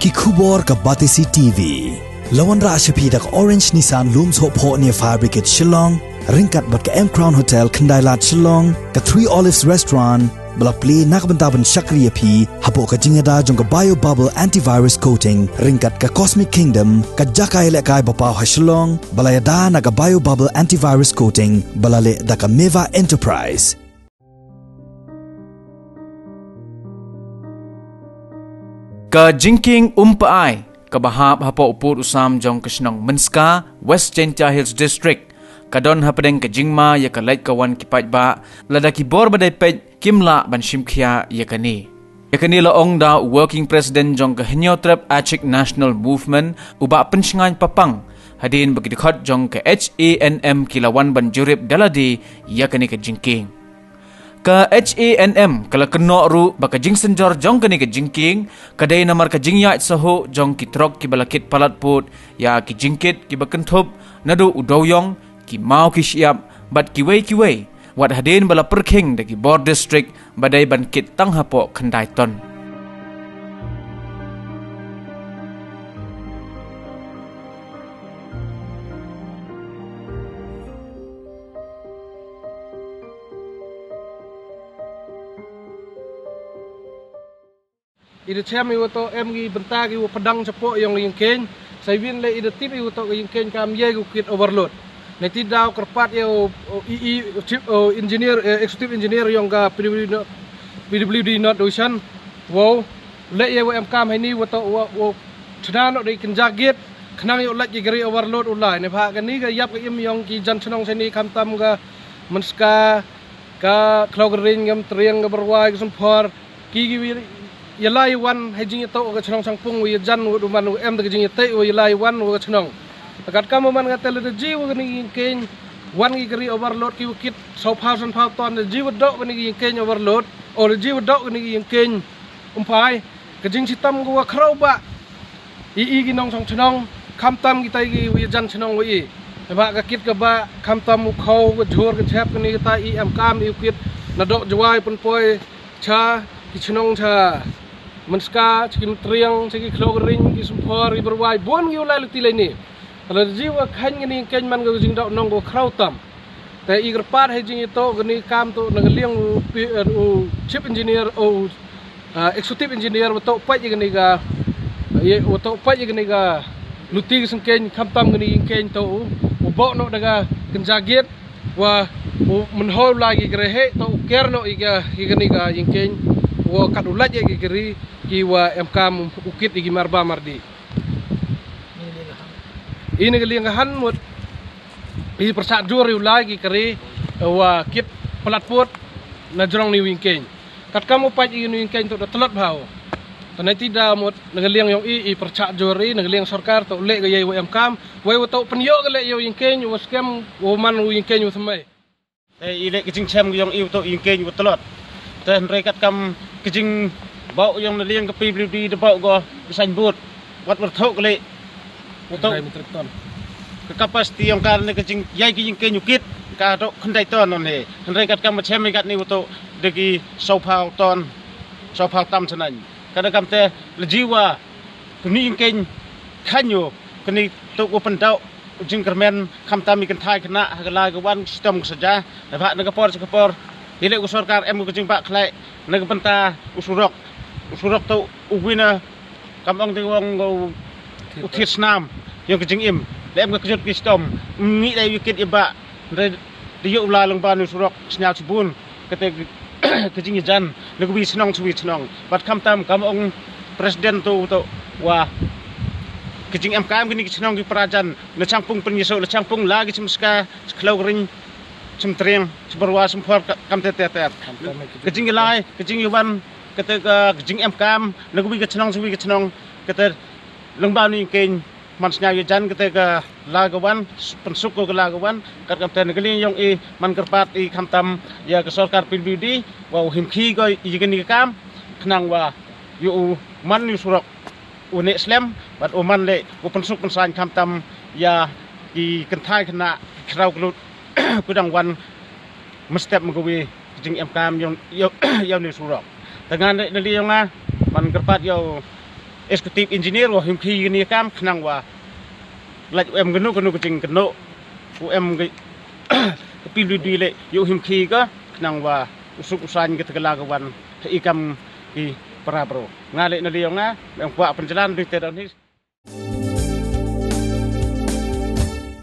ki khubor ka Batisi TV. Lawan ra ashapi dak Orange Nissan Looms Hope Ho near Fire Brigade Shillong, ringkat bat ka M Crown Hotel Kendai Lat Shillong, ka Three Olives Restaurant, balak play nakbentaban Shakriya P, hapo ka jingada jong ka Bio Bubble Antivirus Coating, ringkat ka Cosmic Kingdom, ka Jakai Lekai Bapaw ha Shillong, balayada na ka Bio Bubble Antivirus Coating, balale da ka Meva Enterprise. Ka jingking umpaay kabahap hapo upur usam jong kasnong Menska West Gentia Hills District kadon hapadeng ka jingma ya ka lait kawan kipat ba lada ki bor badai pej kimla ban shimkhia ya kani laong da working president jong ka Henyotrep Achik National Movement uba pensngan papang hadin bagi dekat jong ka HANM kilawan ban jurip daladi ya kani ka jingking ka HANM kala keno ru baka jingsen jor jong kani ka jingking kadai namar ka jingya saho jong ki trok ki balakit palat put ya ki jingkit ki bakentop nadu udoyong ki mau ki siap bat ki wei wat hadin bala perking dagi board district badai ban kit tang hapo kendai ton ida cem iwato emgi bentagi wa pedang cepo yang lingken saya win le ida tip iwato lingken kam ye kit overload nanti daw kerpat ya engineer executive engineer yang ga PWD not ocean wow le ye em kam hai ni wato wa chana no de kenjagit khnang yo lat ki gari overload ulai ne pha kan ni ga yap ka im yang ki jan chnong seni kam tam ga menska ka klogring ngam triang ga berwai ga sampor ki yalai wan hajing ito ga chnong sangpung wi jan du man em da jing ite wi yalai wan ga chnong takat kam man ga tel ji wa ni ken wan gi gari overload ki kit so thousand ton ji wa do ni ken overload or ji wa do ni ken umpai ga jing sitam ga khrau ba i gi nong song chnong kam tam gi tai gi wi jan chnong wi ba ga kit ga ba kam tam mu khau ga jhor ga chap ni ta i em kam i kit na do jwai pun poi cha ki chnong cha menska cikin triang ciki klogering ki sumpor i berwai bon gi ulai luti laini ala jiwa khan ni ken man go jing dau nong go krautam te i gerpat he jing ito gni kam to nagaliang chief engineer o executive engineer wato pai gni ga ye wato pai gni ga luti gi ken khamtam gni ken to bo no daga kenjagit wa menhol lagi grehe to kerno iga gni ga ken wa kadulat ye giri ki wa MK ukit igi marba mardi ini gelingahan mut i persak jur lagi kari wa kit pelatput na jrong ni wingken kat kamu pat igi ni wingken to telot bau tanai tidak mut ngeliang yang i persak jur i ngeliang sarkar to le ga ye wa MK wa to penyo ga le ye wingken wa scam wa man wingken wa semai i le kicing chem yang i to wingken wa telot ten rekat kam kicing bau yang neliang ke PWD de bau go desain bot wat berthok le untuk ke kapasiti yang karne kecing yai ki jing kenyukit ka to khandai ton non he handai kat kam chem kat ni untuk degi sopau ton sopau tam sanan kada kam te lejiwa kuni ken khanyo kuni to ko pendau jing kermen kam tam ikan thai kena hagala ga wan sistem saja ba na kapor ile ko sarkar em ko jing pak khlai na penta usurok to uwina kamong de wong go uthis nam yang kejing im lem ka kejut kistom ngi dai wikit iba de yu la long ban usurok snyal sibun kete kejing jan le wi snong bat kam tam kamong presiden to wa kejing MKM gini snong ki prajan le changpung penyiso le changpung lagi semska klogring semtreng seberwa sempor kam tetet kejing lai kejing yuban ketika kejing MKM negui ke cenong kete lengba ni ken mansnya jan ketika lagawan pensuk ke lagawan kat kapten negeli yang man kerpat i kamtam ya ke sarkar PWD wa himki go igeni kam kenang wa yu man yu surok une slam bat oman le ko pensuk pensan kamtam ya ki kentai kena krau glut kudang wan mestep mengui kejing MKM yang ni surok dengan neli yang man kerpat yo executive engineer wa him khi ni kam khnang wa laj em gnu kaching kno em cái PWD le yu him khi ka khnang wa usuk usan ke tegala kawan ikam ki para pro ngale na liong nga em kwa penjalan di tedon